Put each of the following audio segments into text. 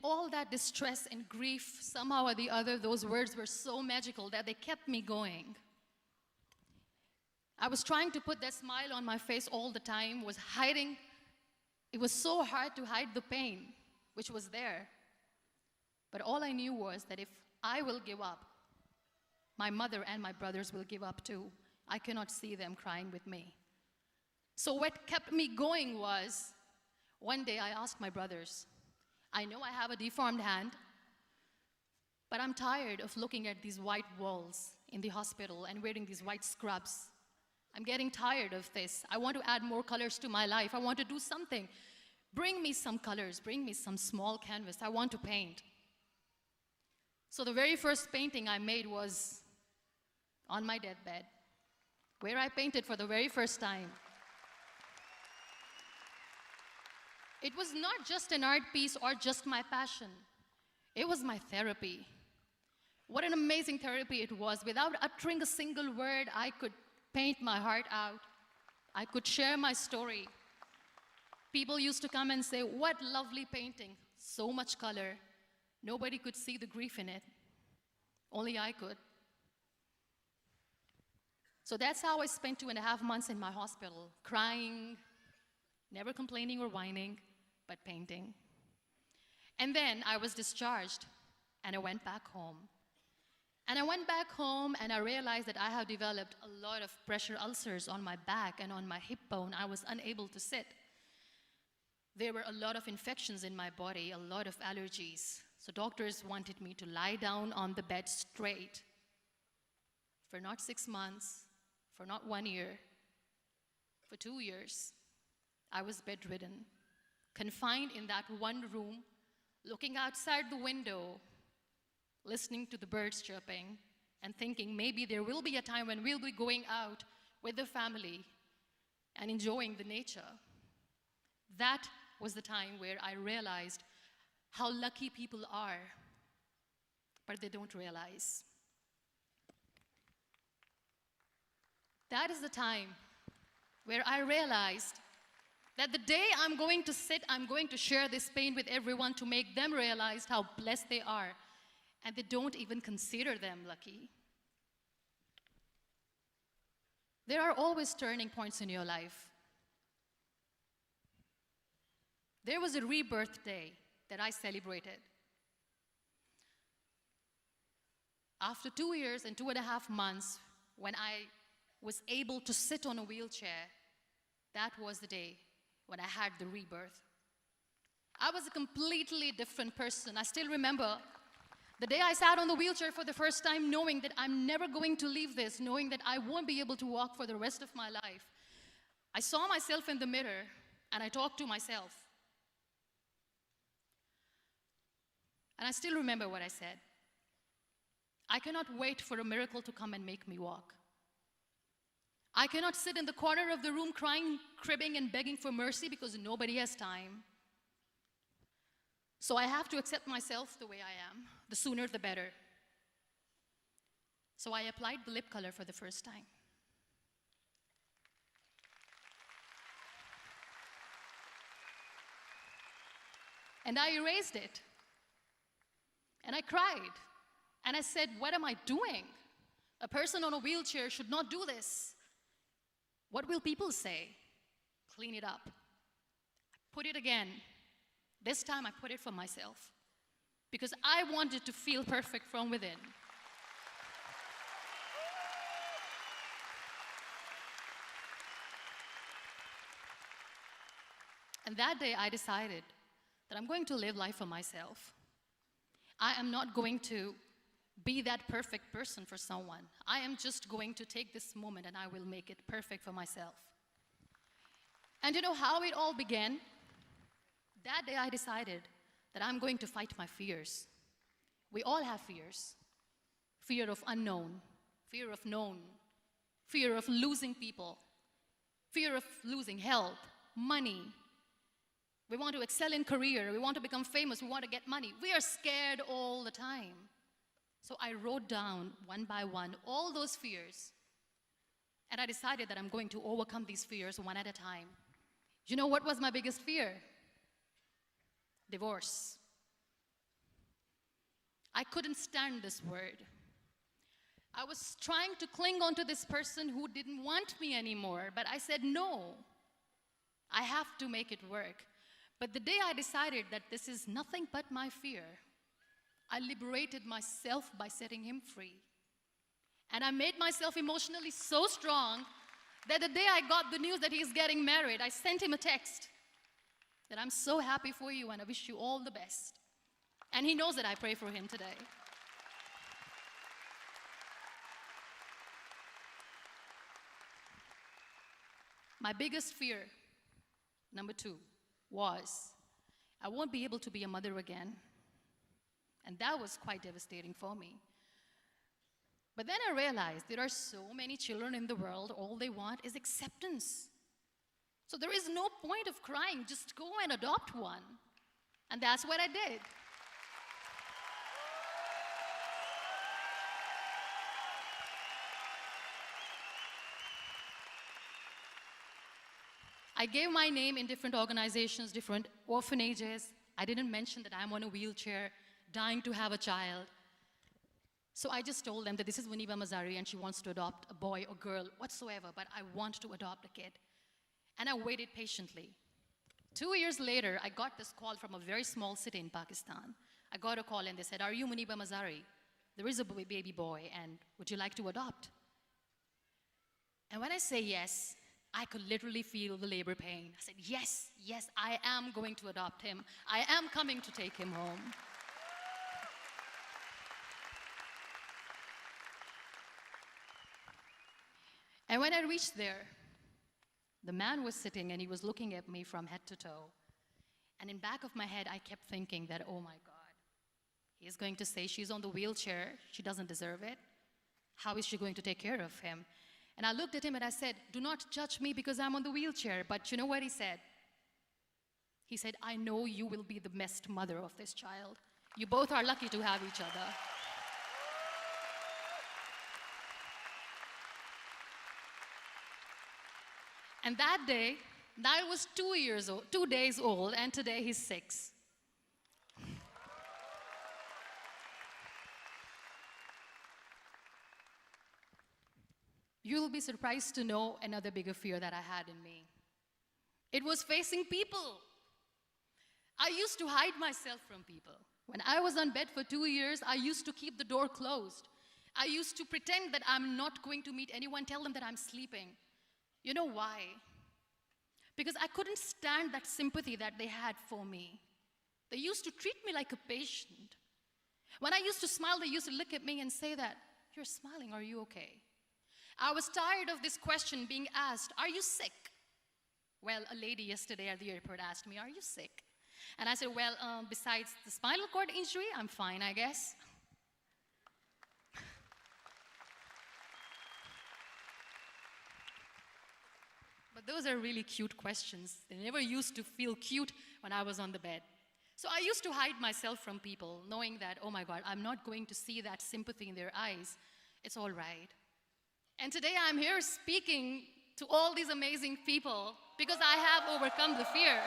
in all that distress and grief, somehow or the other, those words were so magical that they kept me going. I was trying to put that smile on my face all the time, was hiding. It was so hard to hide the pain, which was there. But all I knew was that if I will give up, my mother and my brothers will give up too. I cannot see them crying with me. So what kept me going was, one day I asked my brothers, I know I have a deformed hand, but I'm tired of looking at these white walls in the hospital and wearing these white scrubs. I'm getting tired of this. I want to add more colors to my life. I want to do something. Bring me some colors. Bring me some small canvas. I want to paint. So the very first painting I made was on my deathbed, where I painted for the very first time. It was not just an art piece or just my passion. It was my therapy. What an amazing therapy it was. Without uttering a single word, I could paint my heart out. I could share my story. People used to come and say, what lovely painting, so much color. Nobody could see the grief in it. Only I could. So that's how I spent 2.5 months in my hospital, crying, never complaining or whining, but painting. And then I was discharged, and I went back home. And I went back home, and I realized that I have developed a lot of pressure ulcers on my back and on my hip bone. I was unable to sit. There were a lot of infections in my body, a lot of allergies. So doctors wanted me to lie down on the bed straight for not 6 months, for not 1 year, for 2 years. I was bedridden, confined in that one room, looking outside the window, listening to the birds chirping, and thinking maybe there will be a time when we'll be going out with the family and enjoying the nature. That was the time where I realized how lucky people are, but they don't realize. That is the time where I realized that the day I'm going to sit, I'm going to share this pain with everyone to make them realize how blessed they are, and they don't even consider them lucky. There are always turning points in your life. There was a rebirth day that I celebrated. After 2 years and 2.5 months, when I was able to sit on a wheelchair, that was the day when I had the rebirth. I was a completely different person. I still remember the day I sat on the wheelchair for the first time, knowing that I'm never going to leave this, knowing that I won't be able to walk for the rest of my life. I saw myself in the mirror, and I talked to myself. And I still remember what I said. I cannot wait for a miracle to come and make me walk. I cannot sit in the corner of the room crying, cribbing, and begging for mercy because nobody has time. So I have to accept myself the way I am. The sooner, the better. So I applied the lip color for the first time. And I erased it. And I cried. And I said, what am I doing? A person on a wheelchair should not do this. What will people say? Clean it up. Put it again. This time I put it for myself. Because I wanted to feel perfect from within. And that day I decided that I'm going to live life for myself. I am not going to be that perfect person for someone. I am just going to take this moment and I will make it perfect for myself. And you know how it all began? That day I decided that I'm going to fight my fears. We all have fears. Fear of unknown, fear of known, fear of losing people, fear of losing health, money. We want to excel in career, we want to become famous, we want to get money. We are scared all the time. So I wrote down one by one all those fears, and I decided that I'm going to overcome these fears one at a time. You know what was my biggest fear? Divorce. I couldn't stand this word. I was trying to cling on to this person who didn't want me anymore, but I said, no, I have to make it work. But the day I decided that this is nothing but my fear, I liberated myself by setting him free. And I made myself emotionally so strong that the day I got the news that he's getting married, I sent him a text that I'm so happy for you and I wish you all the best. And he knows that I pray for him today. My biggest fear, number 2, was I won't be able to be a mother again. And that was quite devastating for me. But then I realized there are so many children in the world, all they want is acceptance. So there is no point of crying, just go and adopt one. And that's what I did. I gave my name in different organizations, different orphanages. I didn't mention that I'm on a wheelchair, dying to have a child. So I just told them that this is Muniba Mazari and she wants to adopt a boy or girl, whatsoever, but I want to adopt a kid. And I waited patiently. 2 years later, I got this call from a very small city in Pakistan. I got a call and they said, are you Muniba Mazari? There is a baby boy and would you like to adopt? And when I say yes, I could literally feel the labor pain. I said, yes, yes, I am going to adopt him. I am coming to take him home. And when I reached there, the man was sitting and he was looking at me from head to toe. And in back of my head, I kept thinking that, oh my God, he's going to say she's on the wheelchair, she doesn't deserve it. How is she going to take care of him? And I looked at him and I said, do not judge me because I'm on the wheelchair. But you know what he said? He said, I know you will be the best mother of this child. You both are lucky to have each other. And that day, I was 2 days old, and today he's 6. You'll be surprised to know another bigger fear that I had in me. It was facing people. I used to hide myself from people. When I was on bed for 2 years, I used to keep the door closed. I used to pretend that I'm not going to meet anyone, tell them that I'm sleeping. You know why? Because I couldn't stand that sympathy that they had for me. They used to treat me like a patient. When I used to smile, they used to look at me and say that, you're smiling, are you okay? I was tired of this question being asked, are you sick? Well, a lady yesterday at the airport asked me, are you sick? And I said, well, besides the spinal cord injury, I'm fine, I guess. But those are really cute questions. They never used to feel cute when I was on the bed. So I used to hide myself from people, knowing that, oh my God, I'm not going to see that sympathy in their eyes. It's all right. And today I'm here speaking to all these amazing people because I have overcome the fear.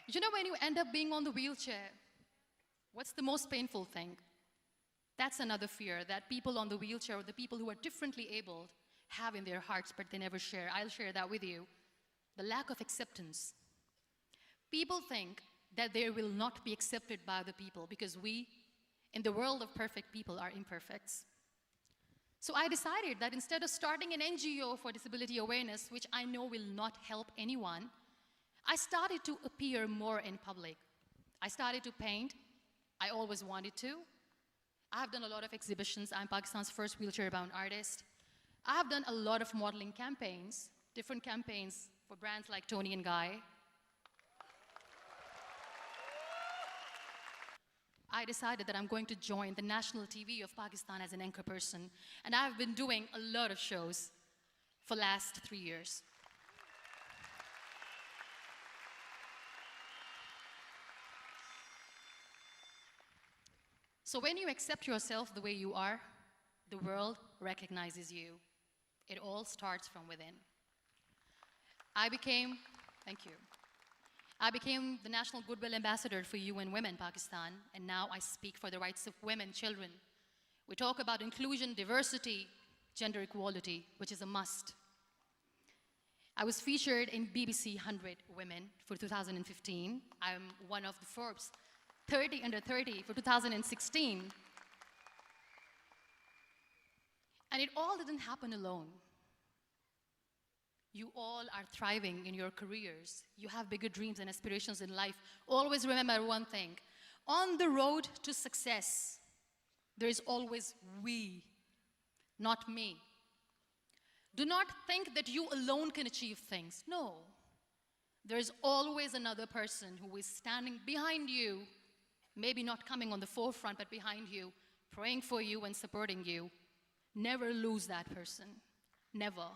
You know, when you end up being on the wheelchair, what's the most painful thing? That's another fear that people on the wheelchair or the people who are differently abled have in their hearts, but they never share. I'll share that with you. The lack of acceptance. People think that they will not be accepted by the people because we, in the world of perfect people, are imperfects. So I decided that instead of starting an NGO for disability awareness, which I know will not help anyone, I started to appear more in public. I started to paint. I always wanted to. I have done a lot of exhibitions. I'm Pakistan's first wheelchair-bound artist. I have done a lot of modeling campaigns, different campaigns for brands like Tony and Guy. I decided that I'm going to join the national TV of Pakistan as an anchor person, and I've been doing a lot of shows for the last 3 years. So when you accept yourself the way you are, the world recognizes you. It all starts from within. I became, thank you. I became the National Goodwill Ambassador for UN Women Pakistan, and now I speak for the rights of women, children. We talk about inclusion, diversity, gender equality, which is a must. I was featured in BBC 100 Women for 2015. I'm one of the Forbes 30 under 30 for 2016. And it all didn't happen alone. You all are thriving in your careers. You have bigger dreams and aspirations in life. Always remember one thing. On the road to success, there is always we, not me. Do not think that you alone can achieve things. No. There is always another person who is standing behind you, maybe not coming on the forefront, but behind you, praying for you and supporting you. Never lose that person. Never.